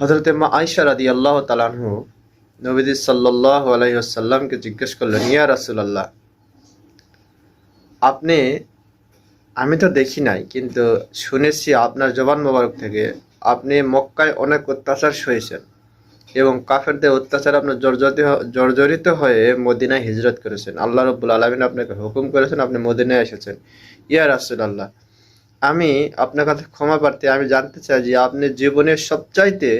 হযরত মা আয়েশা রাদিয়াল্লাহু তাআলা আনহু নবীজি সাল্লাল্লাহু আলাইহি ওয়াসাল্লামকে জিজ্ঞেস করলেন, ইয়া রাসূলুল্লাহ, আপনি, আমি তো দেখি নাই কিন্তু শুনেছি আপনার জবান মোবারক থেকে আপনি মক্কায় অনেক অত্যাচার সয়েছেন এবং কাফেরদের অত্যাচারে আপনার জর্জরিত হয়ে মদিনায় হিজরত করেছেন। আল্লাহ রাব্বুল আলামিন আপনাকে হুকুম করেছেন, আপনি মদিনায় এসেছেন। ইয়া রাসূলুল্লাহ, আমি আপনার কাছে ক্ষমা প্রার্থী, আমি জানতে চাই যে আপনি জীবনের সবচাইতে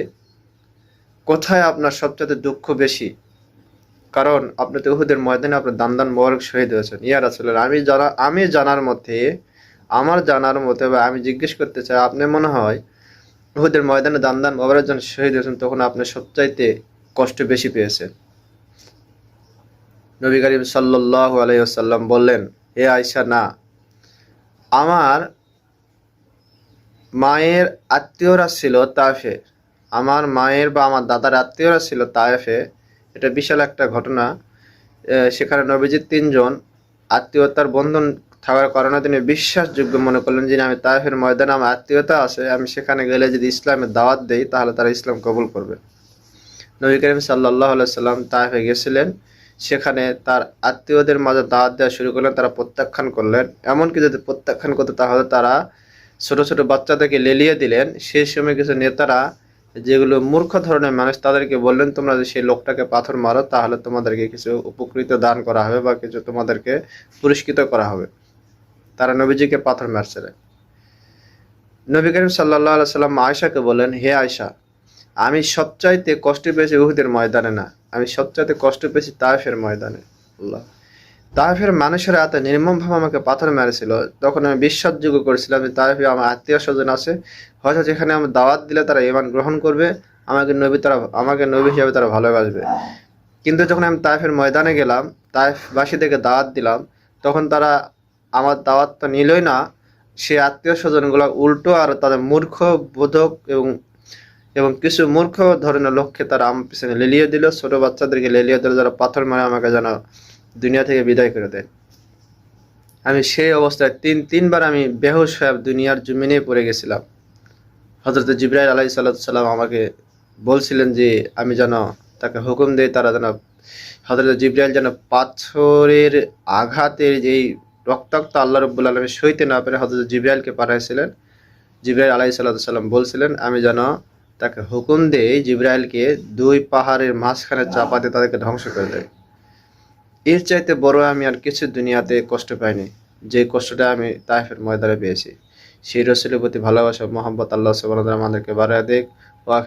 কোথায় আপনার সবচাইতে দুঃখ বেশি? কারণ আপনি তো উহুদের ময়দানে আপনার দান মোবারক শহীদ হয়েছেন। ইয়া রাসূলুল্লাহ, আমি জানার মতে, আমার জানার মতে বা আমি জিজ্ঞেস করতে চাই, আপনি মনে হয় উহুদের ময়দানে দান মোবারক যখন শহীদ হয়েছেন তখন আপনি সবচাইতে কষ্ট বেশি পেয়েছেন। নবী করিম সাল্লাল্লাহু আলাইহি ওয়াসাল্লাম বললেন, হে আয়েশা, না, আমার মায়ের আত্মীয়রা ছিল তায়েফে, আমার মায়ের বা আমার দাদার আত্মীয়রা ছিল তায়েফে। এটা বিশাল একটা ঘটনা। সেখানে নবীজির তিনজন আত্মীয়তার বন্ধন থাকার কারণে তিনি বিশ্বাসযোগ্য মনে করলেন যে আমি তায়েফের ময়দানে আমার আত্মীয়তা আছে, আমি সেখানে গেলে যদি ইসলামের দাওয়াত দেই তাহলে তারা ইসলাম কবুল করবে। নবী করিম সাল্লাল্লাহু আলাইহি সাল্লাম তায়েফে গেছিলেন, সেখানে তার আত্মীয়দের মাঝে দাওয়াত দেওয়া শুরু করলেন, তারা প্রত্যাখ্যান করলেন। এমনকি যদি প্রত্যাখ্যান করতো তাহলে তারা ছোট ছোট বাচ্চাদেরকে লেলিয়ে দিলেন। সেই সময় কিছু নেতারা, যেগুলো মূর্খ ধরনের মানুষ, তাদেরকে বললেন, তোমরা যদি সেই লোকটাকে পাথর মারো তাহলে তোমাদেরকে কিছু উপকৃত দান করা হবে বা কিছু তোমাদেরকে পুরস্কৃত করা হবে। তারা নবীজিকে পাথর মারছিলেন। নবী করিম সাল্লাল্লাহু আলাইহি সাল্লাম আয়েশাকে বললেন, হে আয়েশা, আমি সবচাইতে কষ্ট পেয়েছি উহুদের ময়দানে না, আমি সবচাইতে কষ্ট পেয়েছি তায়েফের ময়দানে। আল্লাহ, তায়েফের মানুষেরা এত নির্মমভাবে আমাকে পাথর মেরেছিল, তখন আমি বিশ্বাসযোগ্য করেছিলাম যে তায়েফে আমার আত্মীয় স্বজন আছে, হয়তো যেখানে আমি দাওয়াত দিলে তারা ঈমান গ্রহণ করবে, আমাকে নবী হিসেবে তারা ভালোবাসবে। কিন্তু যখন আমি তায়েফের ময়দানে গেলাম, তায়েফবাসীদেরকে দাওয়াত দিলাম, তখন তারা আমার দাওয়াতটা নিলই না। সে আত্মীয় স্বজনগুলো উল্টো আর তাদের মূর্খ বোধক এবং এবং কিছু মূর্খ ধরনের লোককে তারা আমার পিছনে লেলিয়ে দিল, ছোট বাচ্চাদেরকে লেলিয়ে দিল, যারা পাথর মারে আমাকে যেন দুনিয়া থেকে বিদায় করে দেয়। আমি সেই অবস্থায় তিনবার আমি বেহুশ হয়ে দুনিয়ার জমিনে পড়ে গেছিলাম। হযরত জিবরাইল আলাইহিস সালাম আমাকে বলছিলেন যে আমি যেন তাকে হুকুম দেই, তারা যেন, হযরত জিবরাইল যেন পাথরের আঘাতের যেই রক্তাক্ত আল্লাহ রাব্বুল আলামিন সইতে না পেরে হযরত জিবরাইলকে পাঠাইছিলেন। জিবরাইল আলাইহিস সালাম বলছিলেন আমি যেন তাকে হুকুম দেই জিবরাইলকে দুই পাহাড়ের মাঝখানে চাপা দিয়ে তাদেরকে ধ্বংস করে দেয়। এর চাইতে বড় আমি আর কিছু দুনিয়াতে কষ্ট পাইনি, যে কষ্টটা আমি তায়েফের ময়দানে পেয়েছি। সেই রাসূলের প্রতি ভালোবাসা, মহব্বত আল্লাহ সুবহানাহু ওয়া তাআলা আমাদেরকে বাড়ায় দিক।